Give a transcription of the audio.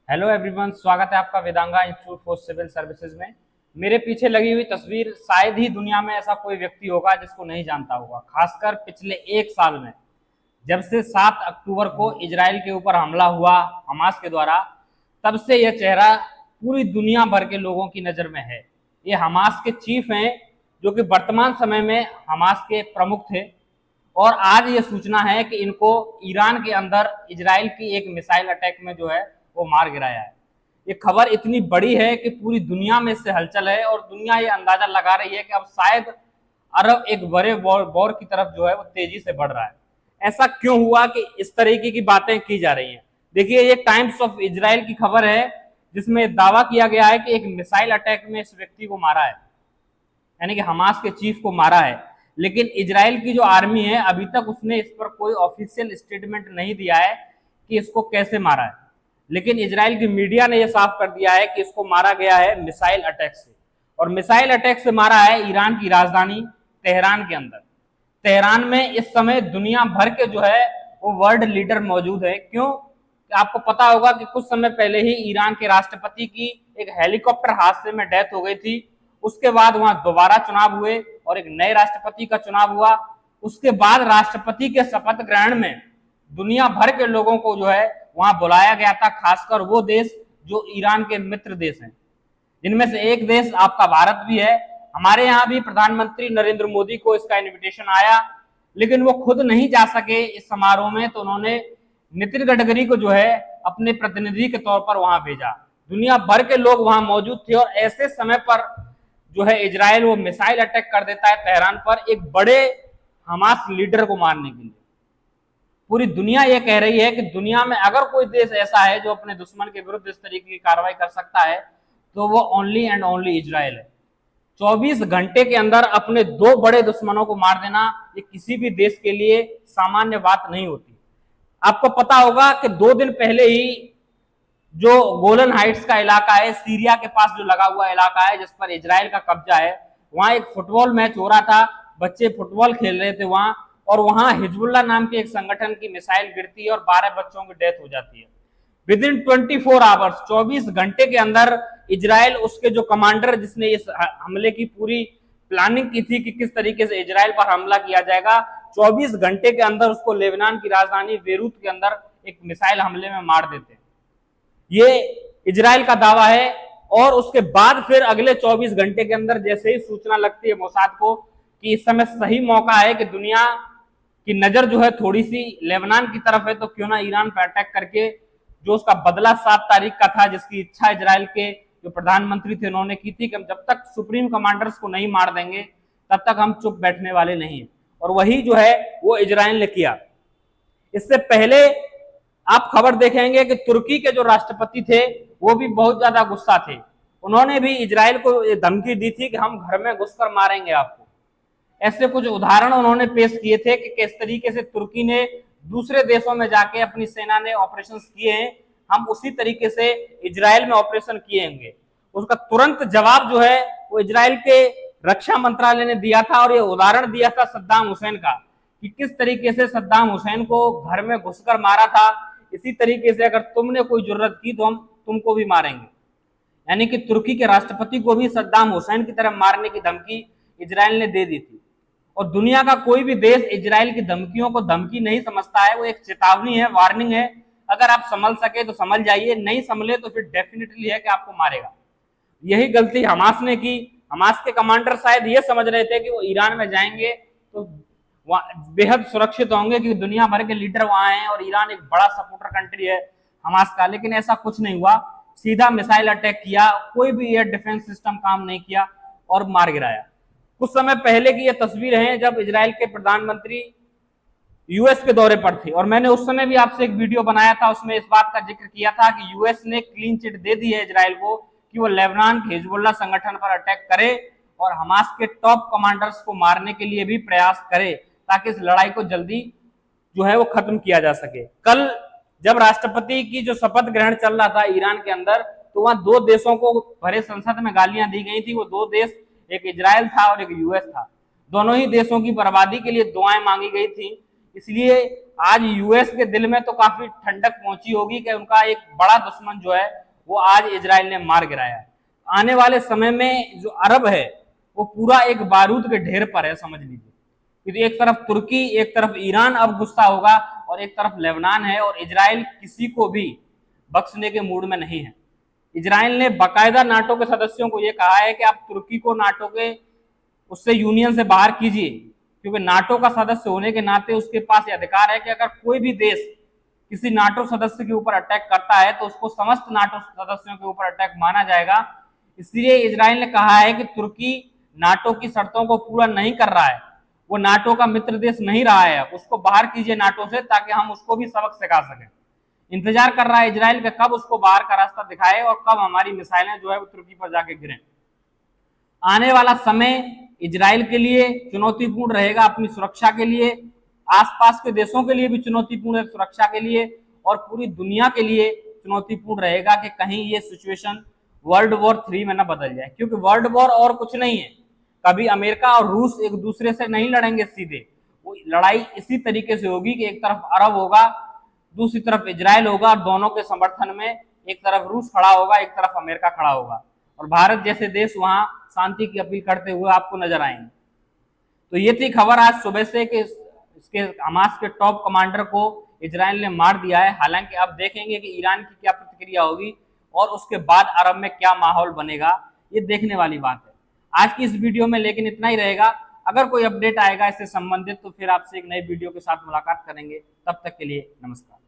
Hello everyone, स्वागत है आपका वेदांगा इंस्टीट्यूट फॉर सिविल सर्विसेज में। मेरे पीछे लगी हुई तस्वीर शायद ही दुनिया में ऐसा कोई व्यक्ति होगा जिसको नहीं जानता होगा, खासकर पिछले एक साल में जब से 7 अक्टूबर को इजराइल के ऊपर हमला हुआ हमास के द्वारा, तब से यह चेहरा पूरी दुनिया भर के लोगों की नज़र में है। ये हमास के चीफ हैं जो कि वर्तमान समय में हमास के प्रमुख थे, और आज ये सूचना है कि इनको ईरान के अंदर इजराइल की एक मिसाइल अटैक में जो है वो मार गिराया है। ये खबर इतनी बड़ी है कि पूरी दुनिया में इससे हलचल है और दुनिया ये अंदाजा लगा रही है कि अब शायद अरब एक बड़े वॉर की तरफ जो है वो तेजी से बढ़ रहा है। ऐसा क्यों हुआ कि इस तरीके की बातें की जा रही हैं? देखिए, ये टाइम्स ऑफ इजराइल की खबर है जिसमें दावा किया गया है कि एक मिसाइल अटैक में इस व्यक्ति को मारा है, यानी कि हमास के चीफ को मारा है। लेकिन इजराइल की जो आर्मी है अभी तक उसने इस पर कोई ऑफिशियल स्टेटमेंट नहीं दिया है कि इसको कैसे मारा है। लेकिन इजराइल की मीडिया ने यह साफ कर दिया है कि इसको मारा गया है मिसाइल अटैक से, और मिसाइल अटैक से मारा है ईरान की राजधानी तेहरान के अंदर। तेहरान में इस समय दुनिया भर के जो है वो वर्ल्ड लीडर मौजूद है। क्यों? आपको पता होगा कि कुछ समय पहले ही ईरान के राष्ट्रपति की एक हेलीकॉप्टर हादसे में डेथ हो गई थी। उसके बाद वहां दोबारा चुनाव हुए और एक नए राष्ट्रपति का चुनाव हुआ। उसके बाद राष्ट्रपति के शपथ ग्रहण में दुनिया भर के लोगों को जो है वहां बुलाया गया था, खासकर वो देश जो ईरान के मित्र देश हैं, जिनमें से एक देश आपका भारत भी है। हमारे यहाँ भी प्रधानमंत्री नरेंद्र मोदी को इसका इनविटेशन आया, लेकिन वो खुद नहीं जा सके इस समारोह में, तो उन्होंने नितिन गडकरी को जो है अपने प्रतिनिधि के तौर पर वहां भेजा। दुनिया भर के लोग वहां मौजूद थे और ऐसे समय पर जो है इजराइल वो मिसाइल अटैक कर देता है तेहरान पर, एक बड़े हमास लीडर को मारने के लिए। पूरी दुनिया ये कह रही है कि दुनिया में अगर कोई देश ऐसा है जो अपने दुश्मन के विरुद्ध इस तरीके की कार्रवाई कर सकता है तो वो ओनली एंड ओनली इजराइल है। 24 घंटे के अंदर अपने दो बड़े दुश्मनों को मार देना ये किसी भी देश के लिए सामान्य बात नहीं होती। आपको पता होगा कि 2 दिन पहले ही जो गोलन हाइट्स का इलाका है, सीरिया के पास जो लगा हुआ इलाका है जिस पर इजराइल का कब्जा है, वहां एक फुटबॉल मैच हो रहा था, बच्चे फुटबॉल खेल रहे थे वहां, और वहां हिजबुल्लाह नाम के एक संगठन की मिसाइल गिरती है और 12 बच्चों की डेथ हो जाती है। विद इन 24 आवर्स, 24 घंटे के अंदर इजराइल, उसके जो कमांडर जिसने इस हमले की पूरी प्लानिंग की थी कि किस तरीके से इजराइल पर हमला किया जाएगा, 24 घंटे के अंदर उसको लेबनान की राजधानी बेरूत के अंदर एक मिसाइल हमले में मार देते हैं। ये इजराइल का दावा है। और उसके बाद फिर अगले 24 घंटे के अंदर जैसे ही सूचना लगती है मोसाद को कि इस समय सही मौका है कि दुनिया की नजर जो है थोड़ी सी लेबनान की तरफ है, तो क्यों ना ईरान पर अटैक करके जो उसका बदला 7 तारीख का था, जिसकी इच्छा इजराइल के जो प्रधानमंत्री थे उन्होंने की थी कि हम जब तक सुप्रीम कमांडर्स को नहीं मार देंगे तब तक हम चुप बैठने वाले नहीं है, और वही जो है वो इजराइल ने किया। इससे पहले आप खबर देखेंगे कि तुर्की के जो राष्ट्रपति थे वो भी बहुत ज्यादा गुस्सा थे। उन्होंने भी इजराइल को धमकी दी थी कि हम घर में घुसकर मारेंगे आपको। ऐसे कुछ उदाहरण उन्होंने पेश किए थे कि किस तरीके से तुर्की ने दूसरे देशों में जाके अपनी सेना ने ऑपरेशंस किए हैं, हम उसी तरीके से इजराइल में ऑपरेशन किए होंगे। उसका तुरंत जवाब जो है वो इजराइल के रक्षा मंत्रालय ने दिया था, और ये उदाहरण दिया था सद्दाम हुसैन का कि किस तरीके से सद्दाम हुसैन को घर में घुसकर मारा था। इसी तरीके से अगर तुमने कोई जरूरत की तो हम तुमको भी मारेंगे। यानी कि तुर्की के राष्ट्रपति को भी सद्दाम हुसैन की तरह मारने की धमकी इजराइल ने दे दी थी। और दुनिया का कोई भी देश इजराइल की धमकियों को धमकी नहीं समझता है, वो एक चेतावनी है, वार्निंग है। अगर आप संभल सके तो संभल जाइए, नहीं संभले तो फिर डेफिनेटली है कि आपको मारेगा। यही गलती हमास ने की। हमास के कमांडर शायद ये समझ रहे थे कि वो ईरान में जाएंगे तो बेहद सुरक्षित होंगे क्योंकि दुनिया भर के लीडर वहां हैं और ईरान एक बड़ा सपोर्टर कंट्री है हमास का। लेकिन ऐसा कुछ नहीं हुआ, सीधा मिसाइल अटैक किया, कोई भी एयर डिफेंस सिस्टम काम नहीं किया और मार गिराया। कुछ समय पहले की ये तस्वीर है जब इजराइल के प्रधानमंत्री यूएस के दौरे पर थे, और मैंने उस समय भी आपसे एक वीडियो बनाया था, उसमें इस बात का जिक्र किया था कि यूएस ने क्लीन चिट दे दी है इजराइल को कि वो लेबनान के हिजबुल्लाह संगठन पर अटैक करे और हमास के टॉप कमांडर्स को मारने के लिए भी प्रयास करे ताकि इस लड़ाई को जल्दी जो है वो खत्म किया जा सके। कल जब राष्ट्रपति की जो शपथ ग्रहण चल रहा था ईरान के अंदर, तो वहां 2 देशों को भरे संसद में गालियां दी गई थी। वो 2 देश, एक इजराइल था और एक यूएस था। दोनों ही देशों की बर्बादी के लिए दुआएं मांगी गई थी। इसलिए आज यूएस के दिल में तो काफी ठंडक पहुंची होगी कि उनका एक बड़ा दुश्मन जो है वो आज इजराइल ने मार गिराया है। आने वाले समय में जो अरब है वो पूरा एक बारूद के ढेर पर है, समझ लीजिए, क्योंकि एक तरफ तुर्की, एक तरफ ईरान अब गुस्सा होगा और एक तरफ लेबनान है, और इजराइल किसी को भी बख्शने के मूड में नहीं है। इजराइल ने बाकायदा नाटो के सदस्यों को यह कहा है कि आप तुर्की को नाटो के उससे यूनियन से बाहर कीजिए, क्योंकि नाटो का सदस्य होने के नाते उसके पास यह अधिकार है कि अगर कोई भी देश किसी नाटो सदस्य के ऊपर अटैक करता है तो उसको समस्त नाटो सदस्यों के ऊपर अटैक माना जाएगा। इसलिए इजराइल ने कहा है कि तुर्की नाटो की शर्तों को पूरा नहीं कर रहा है, वो नाटो का मित्र देश नहीं रहा है, उसको बाहर कीजिए नाटो से, ताकि हम उसको भी सबक सिखा सकें। इंतजार कर रहा है इजराइल का कब उसको बाहर का रास्ता दिखाए और कब हमारी मिसाइलें जो है वो तुर्की पर जाके गिरें। आने वाला समय इजराइल के लिए चुनौतीपूर्ण रहेगा, अपनी सुरक्षा के लिए, आसपास के देशों के लिए भी चुनौतीपूर्ण है सुरक्षा के लिए, और पूरी दुनिया के लिए चुनौतीपूर्ण रहेगा कि कहीं ये सिचुएशन वर्ल्ड वॉर 3 में न बदल जाए। क्योंकि वर्ल्ड वॉर और कुछ नहीं है, कभी अमेरिका और रूस एक दूसरे से नहीं लड़ेंगे सीधे, वो लड़ाई इसी तरीके से होगी कि एक तरफ अरब होगा, दूसरी तरफ इजराइल होगा, और दोनों के समर्थन में एक तरफ रूस खड़ा होगा, एक तरफ अमेरिका खड़ा होगा, और भारत जैसे देश वहां शांति की अपील करते हुए आपको नजर आएंगे। तो ये थी खबर आज सुबह से कि इसके हमास के टॉप कमांडर को इजराइल ने मार दिया है। हालांकि अब देखेंगे कि ईरान की क्या प्रतिक्रिया होगी और उसके बाद अरब में क्या माहौल बनेगा, ये देखने वाली बात है। आज की इस वीडियो में लेकिन इतना ही रहेगा। अगर कोई अपडेट आएगा इससे संबंधित तो फिर आपसे एक नई वीडियो के साथ मुलाकात करेंगे। तब तक के लिए नमस्कार।